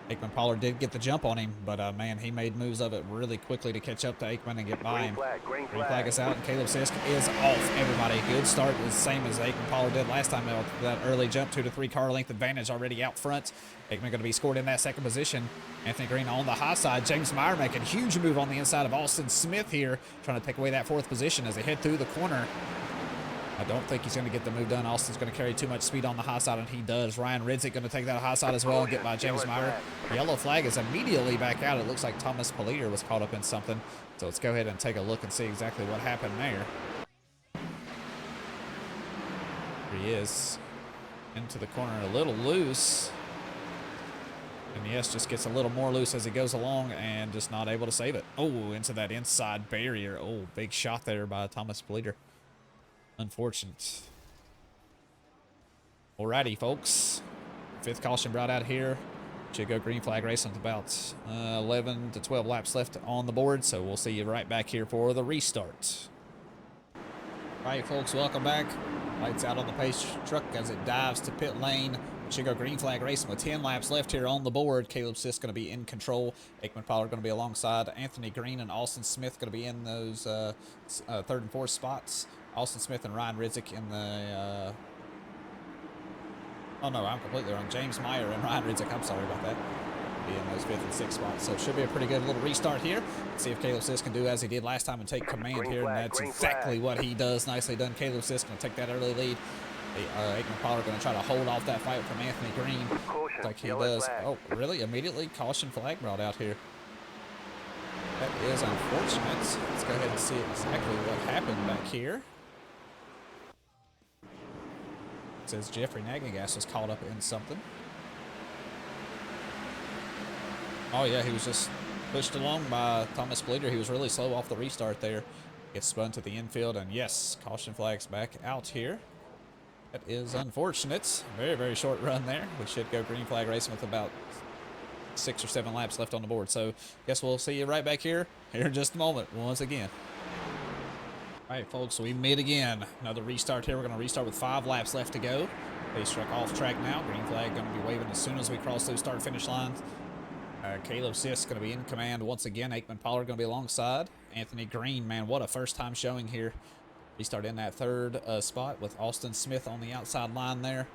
Aikman Pollard did get the jump on him, but man, he made moves of it really quickly to catch up to Aikman and get by him. Green Green flag. flag is out, and Caleb Sisk is off. Everybody, good start, the same as Aikman Pollard did last time. That early jump, 2 to 3 car length advantage already out front. Aikman going to be scored in that second position. Anthony Green on the high side. James Meyer making a huge move on the inside of Austin Smith here, trying to take away that 4th position as they head through the corner. I don't think he's going to get the move done. Austin's going to carry too much speed on the high side, and he does. Ryan Ridzik going to take that high side as well and get by James Meyer. Yellow flag is immediately back out. It looks like Thomas Politer was caught up in something. So let's go ahead and take a look and see exactly what happened there. Here he is. Into the corner, a little loose. And yes, just gets a little more loose as he goes along and just not able to save it. Oh, into that inside barrier. Oh, big shot there by Thomas Politer. Unfortunate. Alrighty, folks. 5th caution brought out here. Should go green flag racing with about 11 to 12 laps left on the board. So we'll see you right back here for the restart. Alright, folks, welcome back. Lights out on the pace truck as it dives to pit lane. Should go green flag racing with 10 laps left here on the board. Caleb Sisk going to be in control. Aikman Pollard going to be alongside. Anthony Green and Austin Smith going to be in those 3rd and 4th spots. Austin Smith and Ryan Ridzik in the, oh no, I'm completely wrong. James Meyer and Ryan Ridzik, I'm sorry about that, be in those 5th and 6th spots. So it should be a pretty good little restart here. Let's see if Caleb Sisk can do as he did last time and take command here, and that's exactly what he does. Nicely done. Caleb Sisk going to take that early lead. Aikman Pollard going to try to hold off that fight from Anthony Green. Caution, Like he yellow does. flag. Oh, really? Immediately caution flag brought out here. That is unfortunate. Let's go ahead and see exactly what happened back here. It says Jeffrey Nagnegas was caught up in something. Oh yeah, he was just pushed along by Thomas Politer. He was really slow off the restart there. Gets spun to the infield, and yes, caution flags back out here. That is unfortunate. Very, very short run there. We should go green flag racing with about 6 or 7 laps left on the board. So guess we'll see you right back here in just a moment once again. All right, folks, we meet again. Another restart here. We're going to restart with 5 laps left to go. Pace truck off track now. Green flag going to be waving as soon as we cross those start-finish lines. Caleb Sisk going to be in command once again. Aikman Pollard going to be alongside. Anthony Green, man, what a first-time showing here. Restart in that 3rd spot with Austin Smith on the outside line there.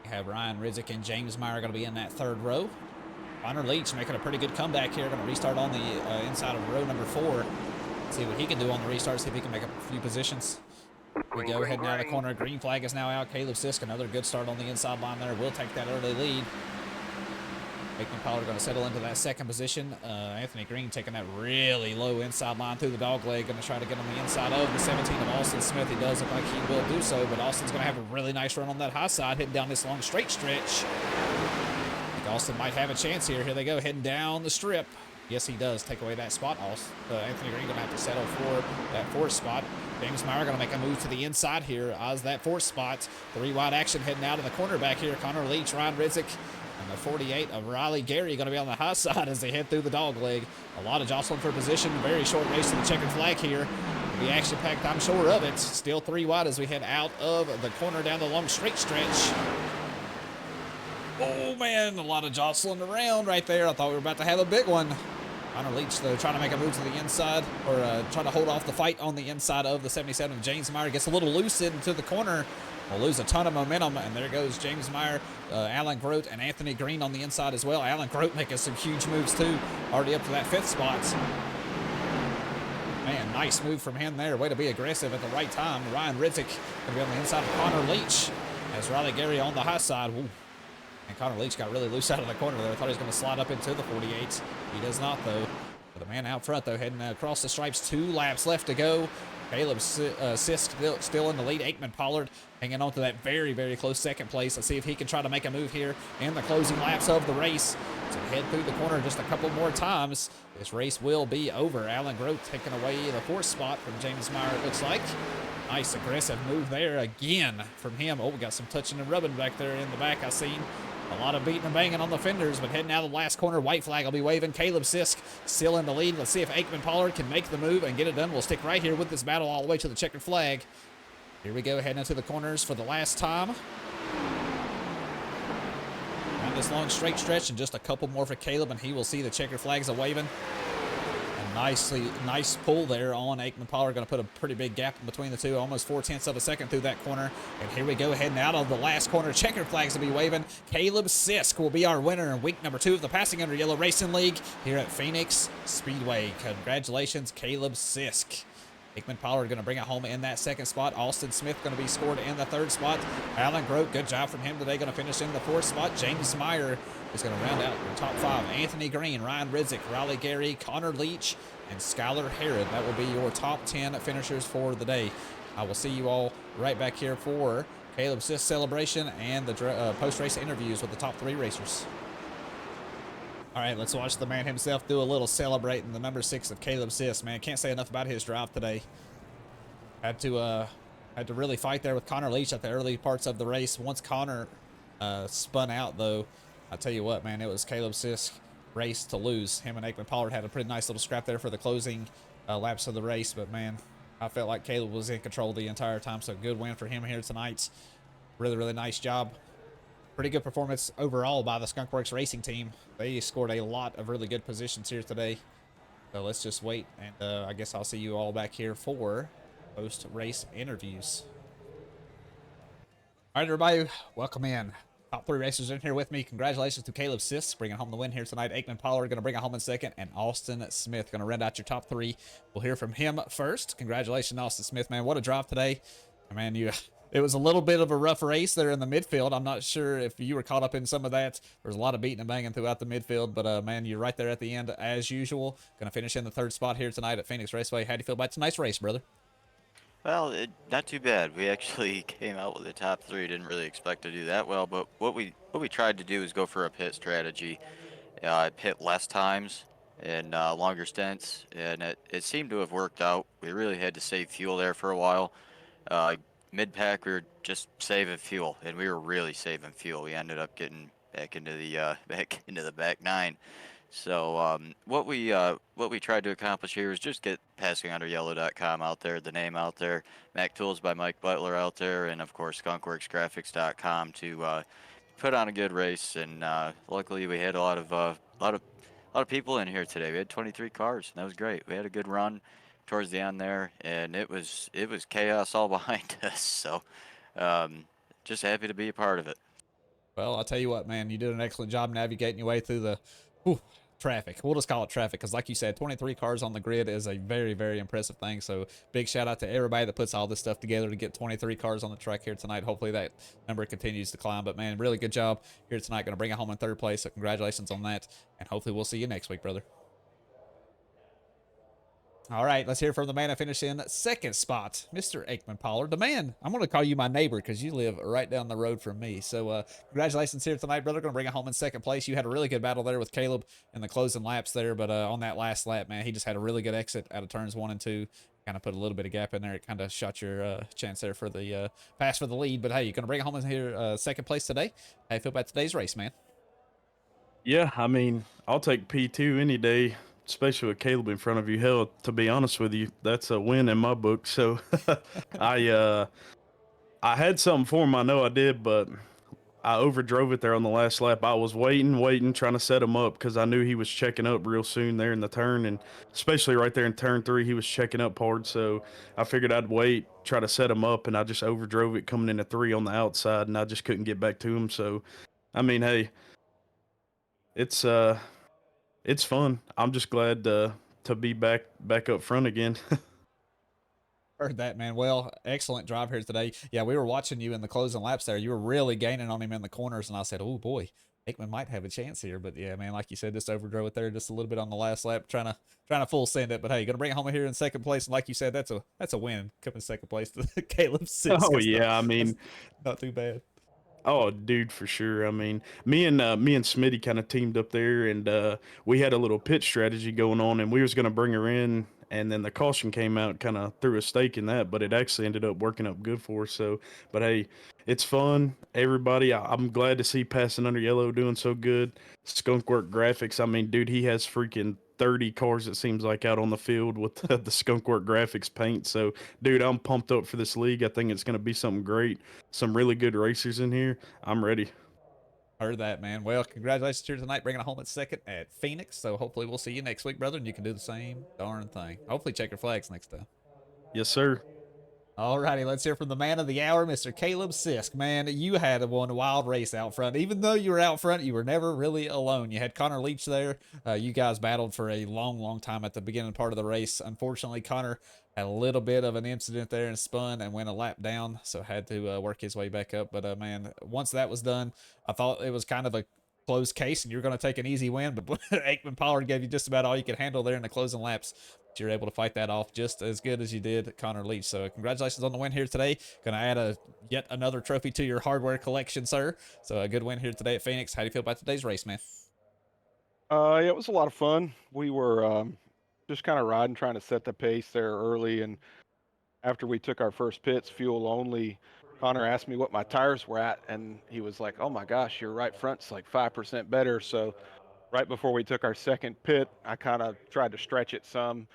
We have Ryan Ridzik and James Meyer going to be in that 3rd row. Connor Leach making a pretty good comeback here. Going to restart on the inside of row number 4. See what he can do on the restart, see if he can make up a few positions. We go heading out of the corner. Green flag is now out. Caleb Sisk, another good start on the inside line there. Will take that early lead. Aikman Pollard going to settle into that 2nd position. Anthony Green taking that really low inside line through the dog leg. Going to try to get on the inside of the 17 of Austin Smith. He does look like he will do so, but Austin's going to have a really nice run on that high side, hitting down this long straight stretch. I think Austin might have a chance here. Here they go, heading down the strip. Yes, he does take away that spot. Anthony Green going to have to settle for that 4th spot. James Meyer going to make a move to the inside here as that 4th spot. 3 wide action heading out of the corner back here. Connor Leach, Ryan Ridzik, and the 48 of Riley Gary going to be on the high side as they head through the dog leg. A lot of jostling for position. Very short race to the checkered flag here. It'll be action-packed, I'm sure of it. Still 3 wide as we head out of the corner down the long straight stretch. Oh, man, a lot of jostling around right there. I thought we were about to have a big one. Connor Leach, though, trying to make a move to the inside, or trying to hold off the fight on the inside of the 77. James Meyer gets a little loose into the corner. Will lose a ton of momentum, and there goes James Meyer, Alan Grote, and Anthony Green on the inside as well. Alan Grote making some huge moves, too, already up to that 5th spot. Man, nice move from him there. Way to be aggressive at the right time. Ryan Ridzik going to be on the inside of Connor Leach as Riley Gary on the high side. Woo. And Connor Leach got really loose out of the corner there. I thought he was going to slide up into the 48. He does not, though. But the man out front, though, heading across the stripes. 2 laps left to go. Caleb Sisk still in the lead. Aikman Pollard hanging on to that very, very close 2nd place. Let's see if he can try to make a move here in the closing laps of the race. So head through the corner just a couple more times. This race will be over. Alan Grote taking away the 4th spot from James Meyer, it looks like. Nice aggressive move there again from him. Oh, we got some touching and rubbing back there in the back, I seen. A lot of beating and banging on the fenders, but heading out of the last corner, white flag will be waving. Caleb Sisk still in the lead. Let's see if Aikman Pollard can make the move and get it done. We'll stick right here with this battle all the way to the checkered flag. Here we go, heading into the corners for the last time. Trying this long straight stretch, and just a couple more for Caleb, and he will see the checker flags a waving. Nice pull there on Aikman Pollard. Going to put a pretty big gap in between the two, almost 0.4 of a second through that corner. And here we go, heading out of the last corner. Checker flags will be waving. Caleb Sisk will be our winner in week number 2 of the Passing Under Yellow Racing League here at Phoenix Speedway. Congratulations, Caleb Sisk. Aikman Pollard going to bring it home in that second spot. Austin Smith going to be scored in the third spot. Alan Grote, good job from him today, going to finish in the fourth spot. James Meyer is going to round out your top 5. Anthony Green, Ryan Ridzik, Riley Gary, Connor Leach, and Skylar Herod. That will be your top 10 finishers for the day. I will see you all right back here for Caleb Sisk celebration and the post-race interviews with the top 3 racers. All right, let's watch the man himself do a little celebrating the number 6 of Caleb Sisk. Man, can't say enough about his drive today. Had to really fight there with Connor Leach at the early parts of the race. Once Connor spun out, though, I tell you what, man, it was Caleb Sisk race to lose. Him and Aikman Pollard had a pretty nice little scrap there for the closing laps of the race, but man, I felt like Caleb was in control the entire time, so good win for him here tonight. Really nice job. Pretty good performance overall by the Skunkworks racing team. They scored a lot of really good positions here today. So let's just wait, and I guess I'll see you all back here for post-race interviews. All right, everybody, welcome in. Top 3 racers in here with me. Congratulations to Caleb Sisk bringing home the win here tonight. Aikman Pollard going to bring it home in second, and Austin Smith going to round out your top 3. We'll hear from him first. Congratulations, Austin Smith, man. What a drive today. Man, it was a little bit of a rough race there in the midfield. I'm not sure if you were caught up in some of that. There's a lot of beating and banging throughout the midfield, but man, you're right there at the end as usual. Going to finish in the 3rd spot here tonight at Phoenix Raceway. How do you feel about tonight's race, brother? Well, not too bad. We actually came out with the top 3. Didn't really expect to do that well, but what we tried to do is go for a pit strategy. Pit less times and longer stints, and it seemed to have worked out. We really had to save fuel there for a while. Mid-pack, we were just saving fuel, and we were really saving fuel. We ended up getting back into the back 9. So what we tried to accomplish here was just get passingunderyellow.com out there, the name out there, Mac Tools by Mike Butler out there, and of course skunkworksgraphics.com to put on a good race. And luckily we had a lot of people in here today. We had 23 cars, and that was great. We had a good run towards the end there, and it was chaos all behind us. So just happy to be a part of it. Well, I'll tell you what, man, you did an excellent job navigating your way through the traffic. We'll just call it traffic because, like you said, 23 cars on the grid is a very impressive thing. So big shout out to everybody that puts all this stuff together to get 23 cars on the track here tonight. Hopefully that number continues to climb. But, man, really good job here tonight. Going to bring it home in 3rd place. So congratulations on that. And hopefully we'll see you next week, brother. All right, let's hear from the man that finished in 2nd spot, Mr. Aikman Pollard. The man, I'm going to call you my neighbor because you live right down the road from me. So congratulations here tonight, brother. Going to bring it home in 2nd place. You had a really good battle there with Caleb in the closing laps there, but on that last lap, man, he just had a really good exit out of turns 1 and 2. Kind of put a little bit of gap in there. It kind of shot your chance there for the pass for the lead. But, hey, you're going to bring it home in here 2nd place today. How you feel about today's race, man? Yeah, I mean, I'll take P2 any day, especially with Caleb in front of you. Hell, to be honest with you, that's a win in my book. So I had something for him, I know I did, but I overdrove it there on the last lap. I was waiting, trying to set him up because I knew he was checking up real soon there in the turn, and especially right there in turn 3, he was checking up hard. So I figured I'd wait, try to set him up, and I just overdrove it coming into 3 on the outside, and I just couldn't get back to him. So, I mean, hey, it's fun. I'm just glad to be back up front again. Heard that, man. Well, excellent drive here today. Yeah, we were watching you in the closing laps there. You were really gaining on him in the corners, and I said, oh, boy, Aikman might have a chance here. But, yeah, man, like you said, just overdrove it there just a little bit on the last lap, trying to full send it. But, hey, you're going to bring it home here in 2nd place. And like you said, that's a win, coming 2nd place to Caleb Sisk. Oh, yeah, I mean, not too bad. Oh, dude, for sure. I mean, me and Smitty kind of teamed up there, and we had a little pit strategy going on, and we was gonna bring her in, and then the caution came out, kind of threw a stake in that, but it actually ended up working up good for us. So, but hey, it's fun. Everybody, I'm glad to see Passing Under Yellow doing so good. Skunkwork Graphics. I mean, dude, he has freaking 30 cars, it seems like, out on the field with the Skunkwork Graphics paint. So, dude, I'm pumped up for this league. I think it's going to be something great. Some really good racers in here. I'm ready. Heard that, man. Well, congratulations here tonight, bringing it home at second at Phoenix. So hopefully we'll see you next week, brother, and you can do the same darn thing. Hopefully check your flags next time. Yes, sir. Alrighty, let's hear from the man of the hour, Mr. Caleb Sisk. Man, you had one wild race out front. Even though you were out front, you were never really alone. You had Connor Leach there. You guys battled for a long, long time at the beginning part of the race. Unfortunately, Connor had a little bit of an incident there and spun and went a lap down, so had to work his way back up. But man, once that was done, I thought it was kind of a close case and you're going to take an easy win, but Aikman Pollard gave you just about all you could handle there in the closing laps. But you're able to fight that off just as good as you did Connor Leach. So congratulations on the win here today. Going to add yet another trophy to your hardware collection, sir. So a good win here today at Phoenix. How do you feel about today's race, man? Yeah, it was a lot of fun. We were just kind of riding, trying to set the pace there early. And after we took our first pits, fuel only, Connor asked me what my tires were at, and he was like, "Oh my gosh, your right front's like 5% better." So right before we took our second pit, I kind of tried to stretch it some,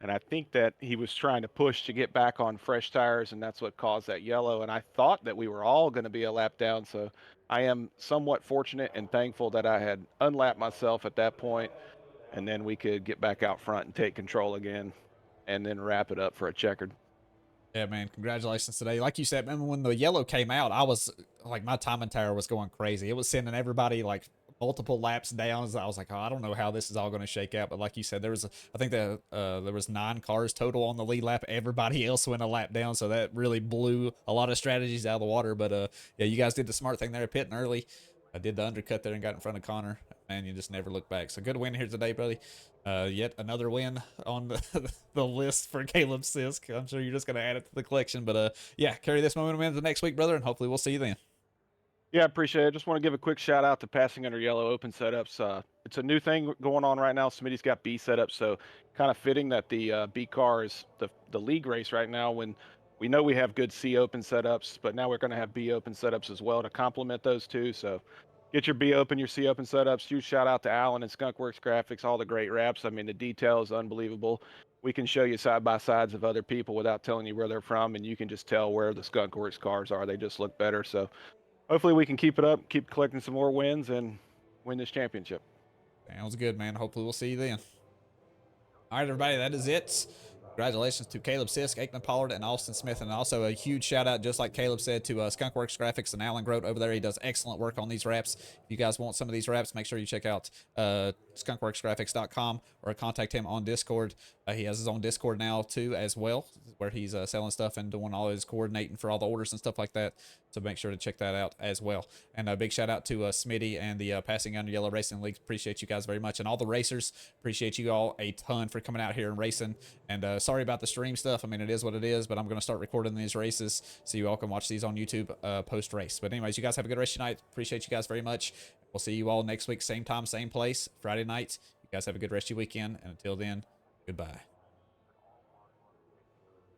and I think that he was trying to push to get back on fresh tires, and that's what caused that yellow. And I thought that we were all going to be a lap down, so I am somewhat fortunate and thankful that I had unlapped myself at that point, and then we could get back out front and take control again, and then wrap it up for a checkered. Yeah, man, congratulations today. Like you said, man, when the yellow came out, I was like, my timing tower was going crazy. It was sending everybody like multiple laps down. I was like, oh, I don't know how this is all going to shake out. But like you said, I think there was 9 cars total on the lead lap. Everybody else went a lap down, so that really blew a lot of strategies out of the water. But yeah, you guys did the smart thing there, pitting early. I did the undercut there and got in front of Connor, and you just never look back. So good win here today, buddy. Yet another win on the list for Caleb Sisk. I'm sure you're just going to add it to the collection. But yeah, carry this momentum into the next week, brother, and hopefully we'll see you then. Yeah, I appreciate it. I just want to give a quick shout out to passing under yellow open setups. It's a new thing going on right now. Smitty's got B setups, so kind of fitting that the B car is the league race right now when we know we have good C open setups, but now we're going to have B open setups as well to complement those two. So get your B open, your C open setups. Huge shout out to Alan and Skunkworks Graphics, all the great wraps. I mean, the detail is unbelievable. We can show you side by sides of other people without telling you where they're from, and you can just tell where the Skunkworks cars are. They just look better. So hopefully we can keep it up, keep collecting some more wins, and win this championship. Sounds good, man. Hopefully we'll see you then. All right, everybody, that is it. Congratulations to Caleb Sisk, Aikman Pollard, and Austin Smith. And also a huge shout out, just like Caleb said, to Skunkworks Graphics and Alan Grote over there. He does excellent work on these wraps. If you guys want some of these wraps, make sure you check out skunkworksgraphics.com or contact him on Discord. He has his own Discord now, too, as well, where he's selling stuff and doing all his coordinating for all the orders and stuff like that. So make sure to check that out as well. And a big shout out to Smitty and the Passing Under Yellow Racing League. Appreciate you guys very much. And all the racers, appreciate you all a ton for coming out here and racing. And sorry about the stream stuff. I mean, it is what it is, but I'm going to start recording these races so you all can watch these on YouTube post-race. But anyways, you guys have a good race tonight. Appreciate you guys very much. We'll see you all next week, same time, same place, Friday night. You guys have a good rest of your weekend. And until then, goodbye.